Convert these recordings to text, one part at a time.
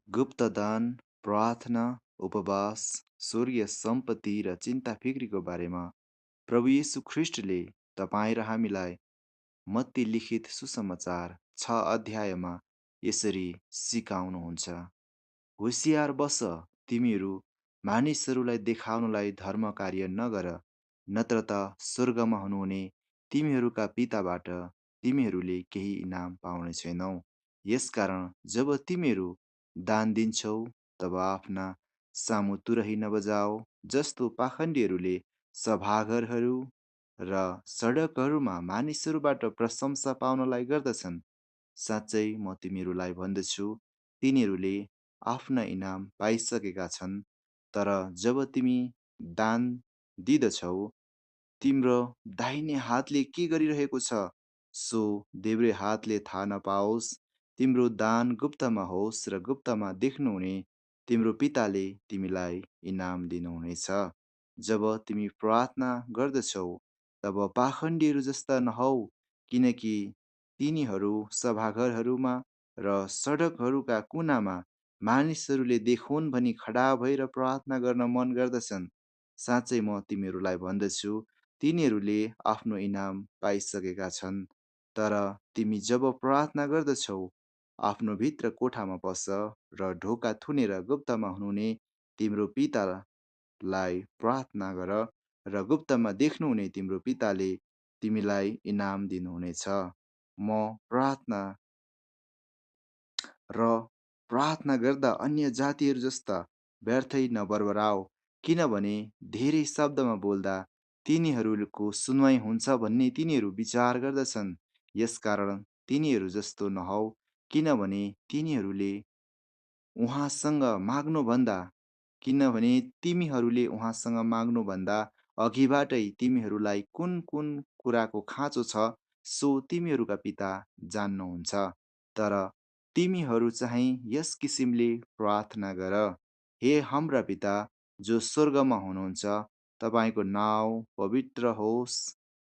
गुप्तदान, प्रार्थना, उपवास, स्वर्गीय सम्पत्ति र चिन्ता फिक्रीको बारेमा प्रभु येशू ख्रिस्टले तपाईँ र हामीलाई मत्ती लिखित सुसमाचार 6 अध्यायमा यसरी सिकाउनुहुन्छ। होसियार बस, तिमीहरू मानिसहरूलाई देखाउनलाई धर्म कार्य नगर, नत्र त स्वर्गमा हुनुहुने तिमीहरूका पिताबाट तिमीहरूले केही इनाम पाउने छैनौ। यसकारण जब तिमीहरू दान दिन्छौ, तब आफ्ना सामु तुरही नबजाओ, जस्तो पाखण्डीहरूले सभाघरहरू र सडकहरूमा मानिसहरूबाट प्रशंसा पाउनलाई गर्दछन्। साँच्चै म तिमीहरूलाई भन्दछु, तिनीहरूले आफ्ना इनाम पाइसकेका छन्। तर जब तिमी दान दिँदछौ, तिम्रो दाहिने हातले के गरिरहेको छ, सो देब्रे हातले थाहा नपाओस्। तिम्रो दान गुप्तमा होस् र गुप्तमा देख्नुहुने तिम्रो पिताले तिमीलाई इनाम दिनुहुनेछ। जब तिमी प्रार्थना गर्दछौ, तब पाखण्डीहरू जस्ता नहौ, किनकि तिनीहरू सभाघरहरूमा र सडकहरूका कुनामा मानिसहरूले देखुन् भनी खडा भएर प्रार्थना गर्न मन गर्दछन्। साँच्चै म तिमीहरूलाई भन्दछु, तिनीहरूले आफ्नो इनाम पाइसकेका छन्। तर तिमी जब प्रार्थना गर्दछौ, आफ्नो भित्र कोठामा पस र ढोका थुनेर गुप्तमा हुनुहुने तिम्रो पितालाई प्रार्थना गर, र गुप्तमा देख्नुहुने तिम्रो पिताले तिमीलाई इनाम दिनुहुनेछ। म प्रार्थना र प्रार्थना गर्दा अन्य जातिहरू जस्ता व्यर्थै नबरबराओ, किनभने धेरै शब्दमा बोल्दा तिनीहरूको सुनवाई हुन्छ भन्ने तिनीहरू विचार गर्दछन्। यसकारण तिनीहरू जस्तो नहौ, किनभने तिनीहरूले उहाँसँग माग्नुभन्दा किनभने तिमीहरूले उहाँसँग माग्नुभन्दा अघिबाटै तिमीहरूलाई कुन कुन कुराको खाँचो छ, सो तिमीहरूका पिता जान्नुहुन्छ। तर तिमीहरू चाहिँ यस किसिमले प्रार्थना गर: हे हाम्रा पिता जो स्वर्गमा हुनुहुन्छ, तपाईँको नाउँ पवित्र होस्,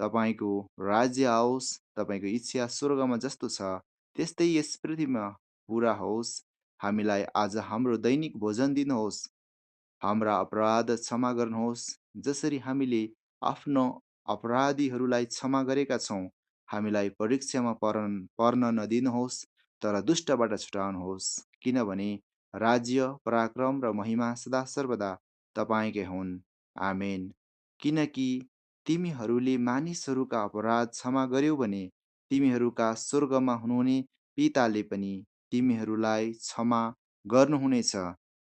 तपाईँको राज्य आओस्, तपाईँको इच्छा स्वर्गमा जस्तो छ त्यस्तै यस पृथ्वीमा पुरा होस्। हामीलाई आज हाम्रो दैनिक भोजन दिनुहोस्। हाम्रा अपराध क्षमा गर्नुहोस्, जसरी हामीले आफ्नो अपराधीहरूलाई क्षमा गरेका छौँ। हामीलाई परीक्षामा पर्न नदिनुहोस्, तर दुष्टबाट छुटाउनुहोस्, किनभने राज्य, पराक्रम र महिमा सदा सर्वदा तपाईँकै हुन्। आमेन। किनकि तिमीहरूले मानिसहरूका अपराध क्षमा गर्यौ भने तिमीहरूका स्वर्गमा हुनुहुने पिताले पनि तिमीहरूलाई क्षमा गर्नुहुनेछ।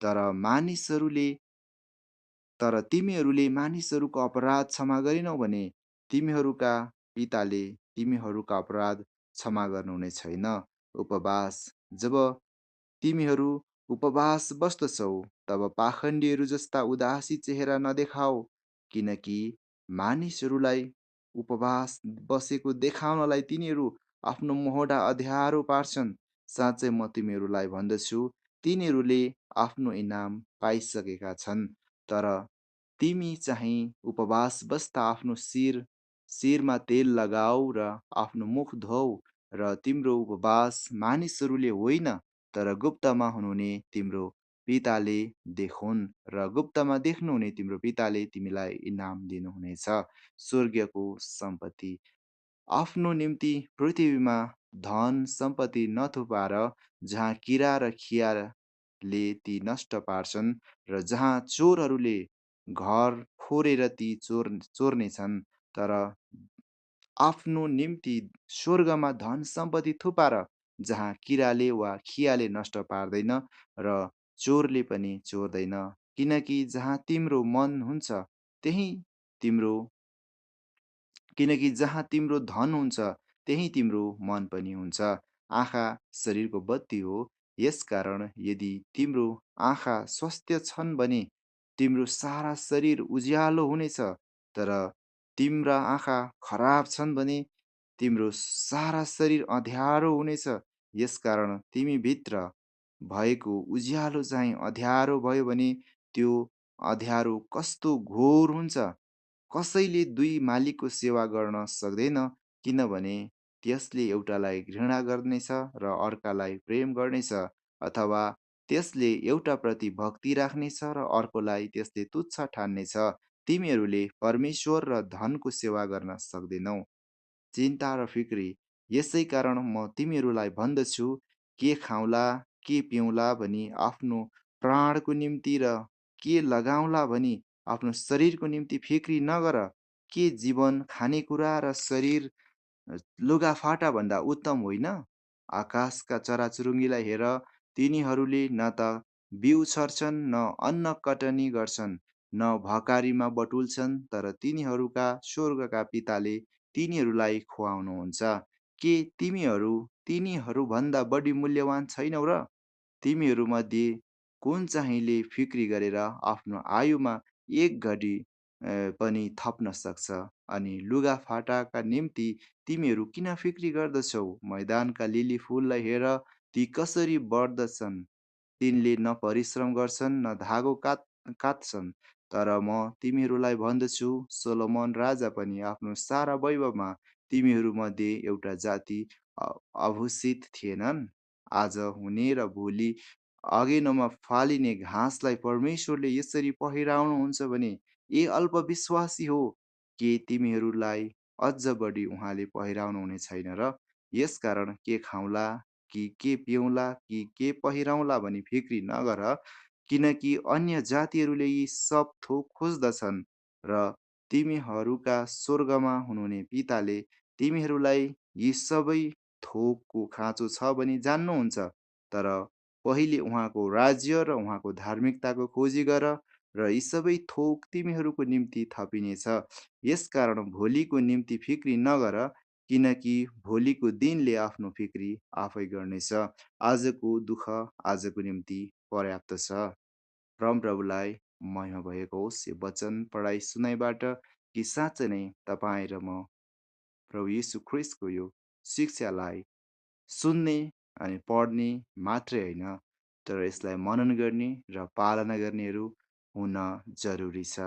तर मानिसहरूले तर तिमीहरूले मानिसहरूको अपराध क्षमा गरेनौ भने तिमीहरूका पिताले तिमीहरूका अपराध क्षमा गर्नुहुने छैन। उपवास: जब तिमीहरू उपवास बस्दछौ, तब पाखण्डीहरू जस्ता उदासी चेहरा नदेखाओ, किनकि मानिसहरूलाई उपवास बसेको देखाउनलाई तिनीहरू आफ्नो मोहडा अँध्यारो पार्छन्। साँच्चै म तिमीहरूलाई भन्दछु, तिनीहरूले आफ्नो इनाम पाइसकेका छन्। तर तिमी चाहिँ उपवास बस्दा आफ्नो शिरमा तेल लगाऊ र आफ्नो मुख धोऊ, र तिम्रो उपवास मानिसहरूले होइन, तर गुप्तमा हुनुहुने तिम्रो पिताले देखुन्, र गुप्तमा देख्नुहुने तिम्रो पिताले तिमीलाई इनाम दिनुहुनेछ। स्वर्गीयको सम्पत्ति: आफ्नो निम्ति पृथ्वीमा धन सम्पत्ति नथुपार, जहाँ किरा र खियाले ती नष्ट पार्छन् र जहाँ चोरहरूले घर फोरेर ती चोर्नेछन्। तर आफ्नो निम्ति स्वर्गमा धन सम्पत्ति थुपार, जहाँ किराले वा खियाले नष्ट पार्दैन र चोरले पनि चोर्दैन। किनकि जहाँ तिम्रो मन हुन्छ, त्यहीँ तिम्रो किनकि जहाँ तिम्रो धन हुन्छ, त्यहीँ तिम्रो मन पनि हुन्छ। आँखा शरीरको बत्ती हो। यसकारण यदि तिम्रो आँखा स्वस्थ छन् भने तिम्रो सारा शरीर उज्यालो हुनेछ। तर तिम्रा आँखा खराब छन् भने तिम्रो सारा शरीर अँध्यारो हुनेछ। यसकारण तिमी भित्र भएको उज्यालो चाहिँ अँध्यारो भयो भने त्यो अँध्यारो कस्तो घोर हुन्छ। कसैले दुई मालिकको सेवा गर्न सक्दैन, किनभने त्यसले एउटालाई घृणा गर्नेछ र अर्कालाई प्रेम गर्नेछ, अथवा त्यसले एउटाप्रति भक्ति राख्नेछ र अर्कोलाई त्यसले तुच्छ ठान्नेछ। तिमीहरूले परमेश्वर र धनको सेवा गर्न सक्दैनौ। चिन्ता र फिक्री। यसै कारण म तिमीहरूलाई भन्दछु, के खाउँला, के पिउँला भनी आफ्नो प्राणको निम्ति र के लगाउँला भनी आफ्नो शरीरको निम्ति फिक्री नगर। के जीवन खानेकुरा र शरीर लुगाफाटा भन्दा उत्तम होइन? आकाशका चराचुरुङ्गीलाई हेर, तिनीहरूले न त बिउ छर्छन्, न अन्न कटनी गर्छन्, न भकारीमा बटुल्छन्, तर तिनीहरूका स्वर्गका पिताले तिनीहरूलाई खुवाउनुहुन्छ। के तिमीहरू तिनीहरूभन्दा बढी मूल्यवान छैनौ र? तिमीहरूमध्ये कुन चाहिँले फिक्री गरेर आफ्नो आयुमा एक घडी पनि थप्न सक्छ? अनि लुगाफाटाका निम्ति तिमीहरू किन फिक्री गर्दछौ? मैदानका लिली फुललाई हेर, ती कसरी बढ्दछन्। तिनले न परिश्रम गर्छन् न धागो कात्छन्। तर म तिमीहरूलाई भन्दछु, सोलोमन राजा पनि आफ्नो सारा वैभवमा तिमीहरूमध्ये एउटा जाति आभूषित थिएनन्। आज हुने र भोलि अगेनोमा फालिने घाँसलाई परमेश्वरले यसरी पहिराउनुहुन्छ भने ए अल्पविश्वासी हो, के तिमीहरूलाई अझ बढी उहाँले पहिराउनुहुने छैन र? यसकारण के खाउँला, कि के पिउँला, कि के पहिरौँला भनी फिक्री नगर, किनकि अन्य जातिहरूले यी सब थोक खोज्दछन् र तिमीहरूका स्वर्गमा हुनुहुने पिताले तिमीहरूलाई यी सबै थोकको खाँचो छ भनी जान्नुहुन्छ। तर पहिले उहाँको राज्य र उहाँको धार्मिकताको खोजी गर, र यी सबै थोक तिमीहरूको निम्ति थपिनेछ। यसकारण भोलिको निम्ति फिक्री नगर, किनकि भोलिको दिनले आफ्नो फिक्री आफै गर्नेछ। आजको दुःख आजको निम्ति पर्याप्त छ। परमप्रभुलाई महिमा भएको होस् यो वचन पढाइ सुनाइबाट, कि साँच्चै नै तपाईँ र म प्रभु यीशु ख्रिस्टको यो शिक्षालाई सुन्ने अनि पढ्ने मात्रै होइन, तर यसलाई मनन गर्ने र पालना गर्नेहरू हुन जरुरी छ।